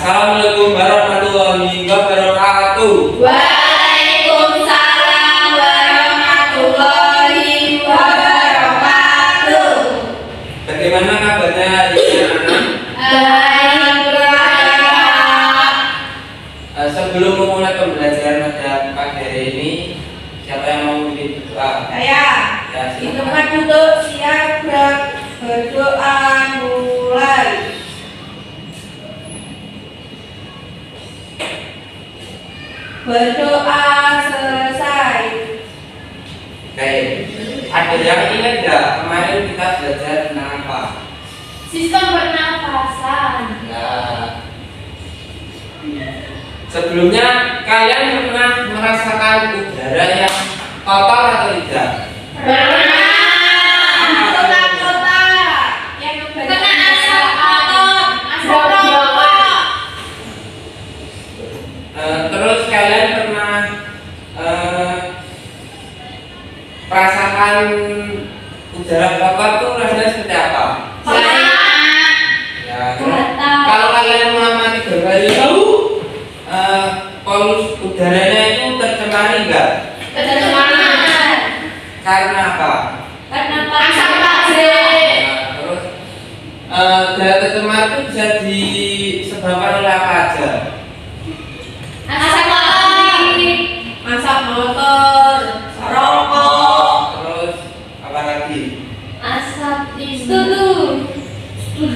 Assalamualaikum warahmatullahi wabarakatuh. Waalaikumsalam warahmatullahi wabarakatuh. Bagaimana kabarnya hari ini anak-anak? Baik. Sebelum memulai pembelajaran pada pagi hari ini, siapa yang mau memimpin doa? Saya Ya, di silakan. tempat duduk siap berdoa mulai. Berdoa selesai. Baik. Ada yang ingat nggak kemarin kita belajar tentang apa? Sistem pernafasan. Ya. Sebelumnya kalian pernah merasakan udara yang kotor atau tidak? Pernah. Kotak-kotak yang kena asap atom, asap rokok. Terus kalian pernah merasakan udara kotor tuh rasanya seperti apa? Ya, terus kalau kalian mengamati gambar itu, polusi udaranya itu tercemari enggak? Tercemar. Karena apa? Karena asap pabrik. Nah, terus udara tercemar itu bisa disebabkan oleh apa aja? Asap pabrik, asap motor, rokok, Terus apa lagi? asap tutu.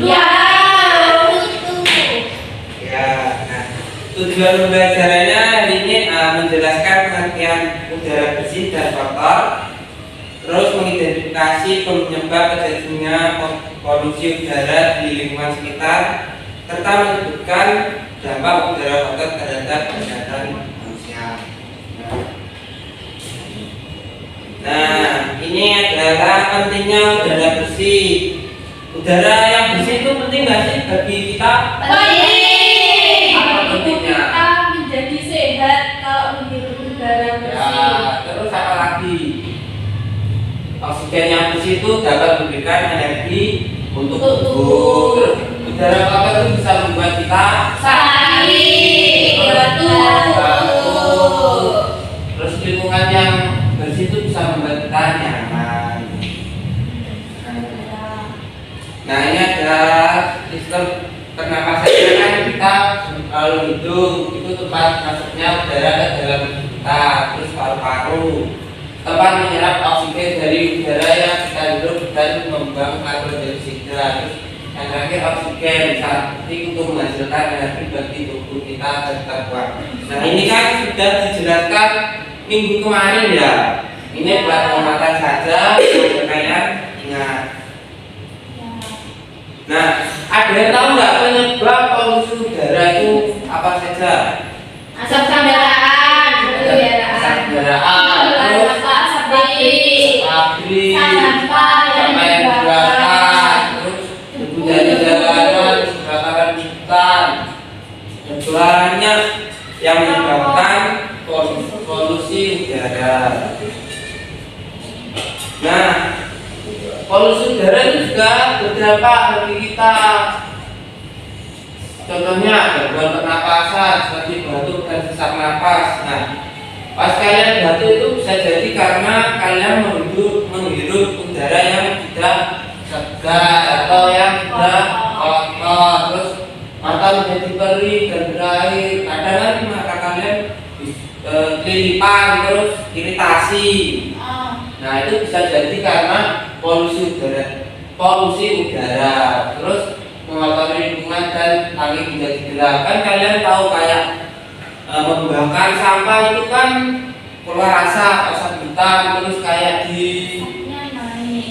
Ya, tutu. Ya, nah, tujuan pembelajarannya hari ini menjelaskan pengertian udara bersih dan kotor, terus mengidentifikasi penyebab terjadinya polusi udara di lingkungan sekitar, serta menyebutkan dampak udara kotor terhadap kesehatan manusia. Nah, ini adalah pentingnya udara bersih. Udara yang bersih itu penting nggak sih bagi kita? Penting. Apa pentingnya? Kita menjadi sehat kalau menghirup udara Ya, bersih. terus apa lagi? Oksigen yang bersih itu dapat memberikan energi untuk Untuk tubuh. tubuh. Terus udara kotor itu bisa membuat kita Sakit, betul. Terus lingkungan yang bersih itu bisa membuat kita nyaman. Nah, ini adalah sistem pernapasannya kan kita kalau hidung itu tempat masuknya udara ke dalam tubuh kita, terus paru-paru tempat menyerap oksigen dari udara yang kita hirup dan membuang karbon dioksida. Terus yang terakhir oksigen seperti untuk menghasilkan energi bagi tubuh kita tetap kuat. Nah, ini kan sudah dijelaskan minggu kemarin ya. Ini buat pengamatan saja supaya kalian ingat. Nah, ada yang tahu nggak penyebab polusi udara itu apa saja? Asap kendaraan, Asap kendaraan, terus asap pabrik, pabrik, sampah yang dibakar, terus debu dari jalanan, kebakaran hutan, dan banyak yang menyebabkan polusi udara. Nah, polusi udara itu juga berdampak bagi kita. Contohnya gangguan pernapasan seperti batuk dan sesak napas. Nah, pas kalian batuk itu bisa jadi karena kalian menghirup udara yang tidak segar atau yang tidak kotor. Terus mata menjadi perih dan berair. Kadang kan mata kalian kelilipan, terus iritasi. Nah, itu bisa jadi karena polusi udara, terus mengotori lingkungan dan langit menjadi gelap. Kan kalian tahu kayak membakar sampah itu kan keluar asap hitam, terus kayak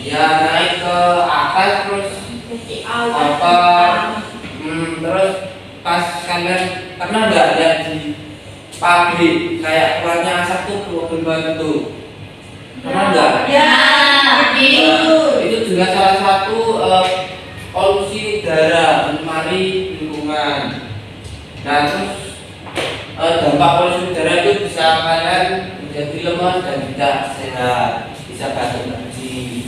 naik ke atas, terus terus pas kalian pernah nggak lihat di pabrik kayak keluarnya asap tuh keluar itu? Pernah nggak? Ya, Itu juga salah satu polusi udara mencemari lingkungan. Nah, terus dampak polusi udara itu bisa kalian menjadi lemah dan tidak sehat, bisa batuk lagi.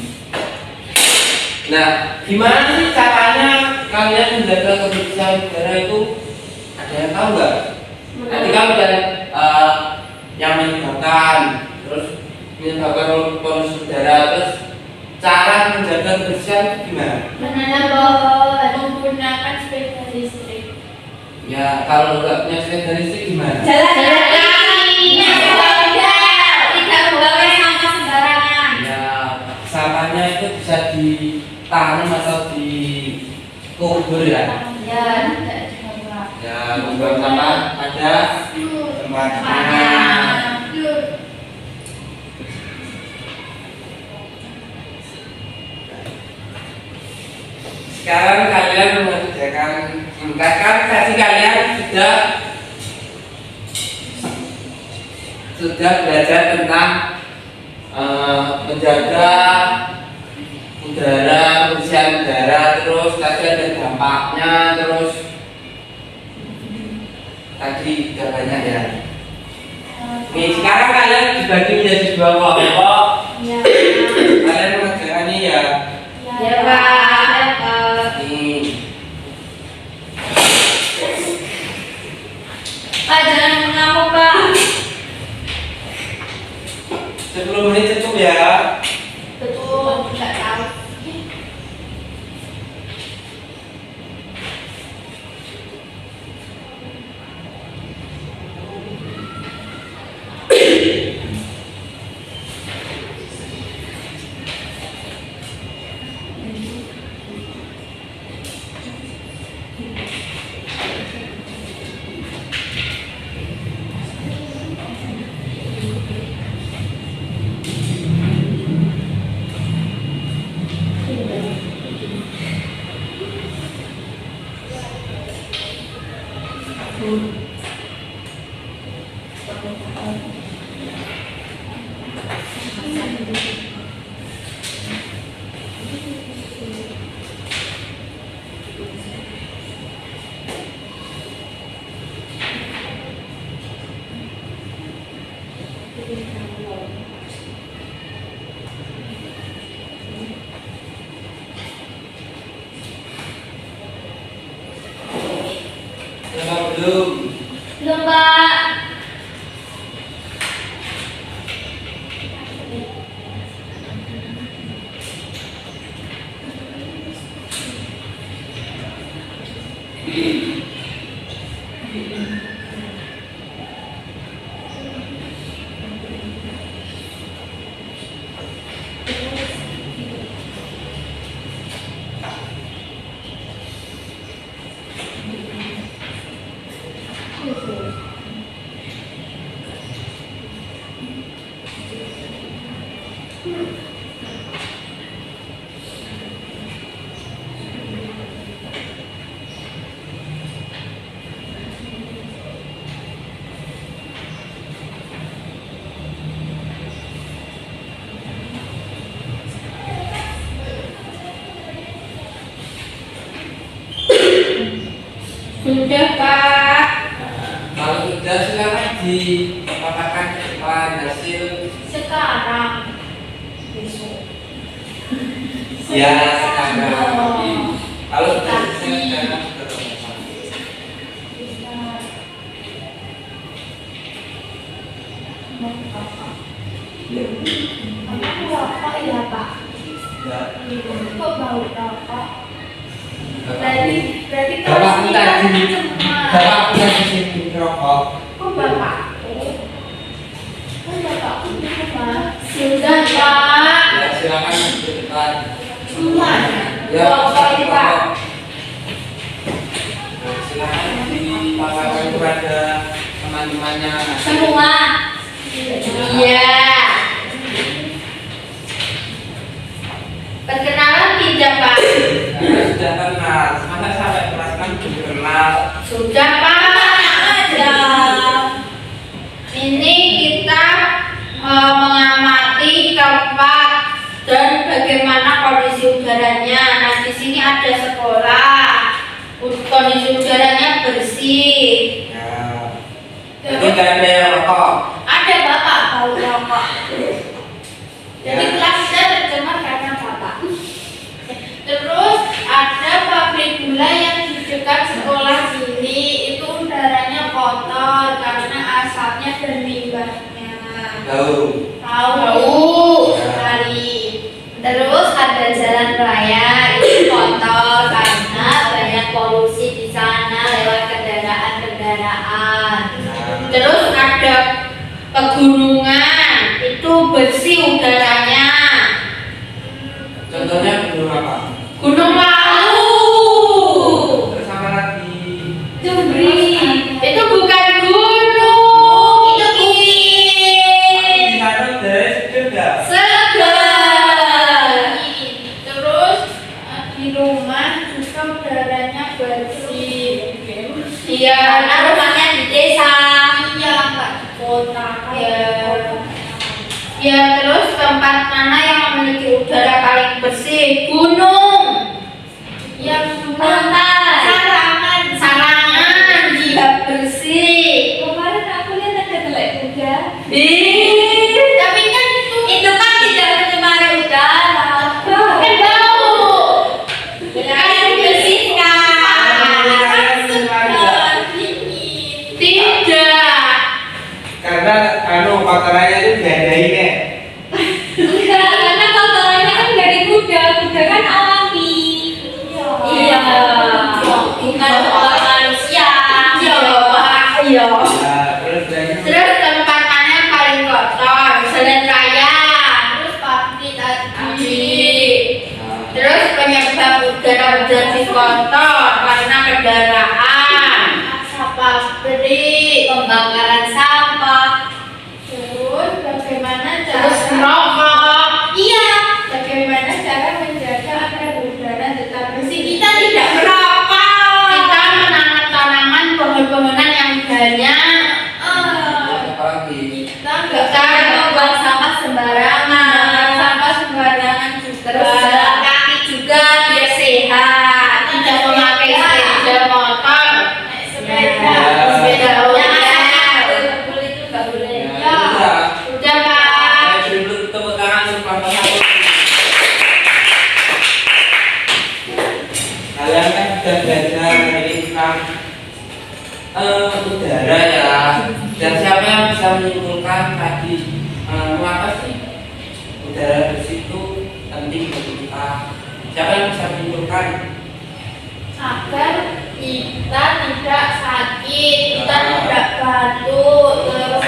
Nah, gimana sih caranya kalian menjaga kebersihan udara itu? Ada yang tahu nggak? Nanti kan udah yang menyebabkan, terus menyebabkan polusi udara, terus cara menjaga kebersihan itu gimana? Menanam pohon, menggunakan sepeda listrik. Ya kalau nggak punya sepeda listrik gimana? Jalan kaki, naik sepeda, tidak membawa sampah sembarangan. Ya sampahnya itu bisa ditanam atau dikubur ya. Ya, tidak dibawa. Ya membuang sampah ada tempatnya. Sekarang kalian mengerjakan versi kalian sudah belajar tentang menjaga udara, kebersihan udara, terus tadi ada dampaknya, terus tadi sudah banyak ya. Nih sekarang kalian dibagi menjadi dua kelompok. Ya, Kalian mengerjakannya ya. ya Pak. Nih. Pak jangan mengamuk Pak. 10 menit cukup ya. Betul, nggak tahu. Belum. Belum Pak. Sudah Pak. Kalau sudah silakan dipaparkan ke depan hasil. Sekarang. Besok. Ya sekarang. Kalau sudah selesai sekarang sudah teman. Aku rokok ya Pak. Ya. Kok bau rokok? Berarti Bapak kalau tadi, cuma. bapak punya sisi rokok. Kok bapak? Kok bapak cuma? Sudah Pak. Ya silakan ke depan. Semuanya. Ya Rokok ini Pak. Nah, silakan dipaparkan kepada teman-temannya. Semua. Iya. Perkenalan tidak Pak. Anda sudah kenal, masa sampai perasaan belum kenal. Sudah Pak. Ada. Ini kita mengamati tempat dan bagaimana kondisi udaranya. Nah di sini ada sekolah. Kondisi udaranya bersih. Ya. Jadi nggak ada yang rokok. Ada bapak bau rokok. Jadi Ya. kelasnya tercemar karena bapak. Terus ada pabrik gula yang di dekat sekolah sini. Itu udah Tahu sekali. Terus ada jalan raya itu kotor karena banyak polusi di sana lewat kendaraan-kendaraan. Terus ada pegunungan itu bersih udaranya. Contohnya gunung apa? Gunung Lawu. Terus apa lagi? Jumri. Itu bukan gunung, itu bukit. Di sana udaranya sejuk nggak? Segar. Terus di rumah juga udaranya bersih. Iya, karena rumahnya di desa. Iya, nggak di kota. Ya. Ya, terus tempat mana yang memiliki udara paling bersih? Gunung. Yang pantai. Sarangan juga bersih. Kemarin aku lihat ada telek kuda. Tapi kan itu kan tidak mencemari udara. Kan bau. Kan dibersihkan. Tidak. Karena kotorannya itu diadain ya. Enggak, karena kotorannya kan dari kuda. Kuda kan alami. Iya. Bukan soal manusia. Iya. Nah, terus banyak. Terus tempat mana yang paling kotor? Jalan raya. Terus pabrik tadi. Terus penyebab udara menjadi kotor karena kendaraan, asap pabrik, pembakaran sampah. Terus bagaimana cara? Terus merokok. Iya. Bagaimana cara menjaga agar udara tetap bersih? Kita tidak merokok. Kita menanam tanaman pohon-pohonan yang banyak. Apa lagi? Kita membuang sampah sembarangan. Sampah sembarangan juga. Terus jalan kaki juga biar sehat. Tidak memakai sepeda motor. Sepeda. Sepeda boleh itu nggak boleh. Ya, Udah Pak. Saya beri dulu tepuk tangan untuk Bapak satu. Kalian kan sudah belajar hari ini tentang udara ya. Dan siapa yang bisa menyimpulkan tadi mengapa sih udara bersih itu penting bagi kita? Siapa yang bisa menyimpulkan? Agar kita tidak sakit, kita tidak batuk, terus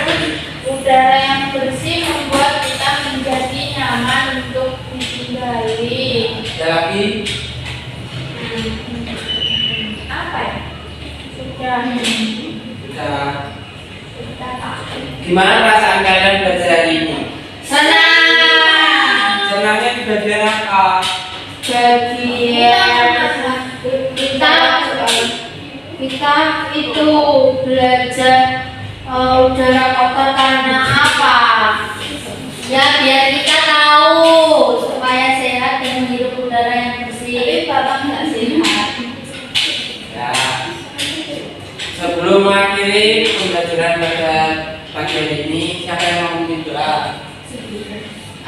udara yang bersih membuat kita menjadi nyaman untuk ditinggali. Ada lagi? Apa ya? Sudah. Sudah. Takut. Gimana perasaan kalian belajar hari ini? Senang. Senangnya di bagian apa? Bagian kita itu belajar udara kotor karena apa? Ya biar kita tahu supaya sehat dan menghirup udara yang bersih. Tapi Bapak nggak sehat. Ya. Sebelum mengakhiri pembelajaran pada pagi ini, siapa yang mau memimpin doa?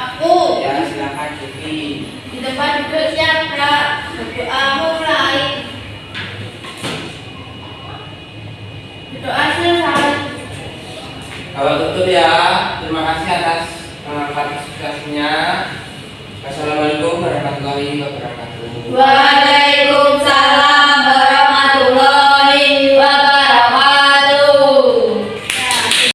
Aku Ya, silakan Devi. di depan duduk siapa? Berdoa mulai. Berdoa selesai. Kalau tutup ya, terima kasih atas partisipasinya. Wassalamualaikum warahmatullahi wabarakatuh. Wah.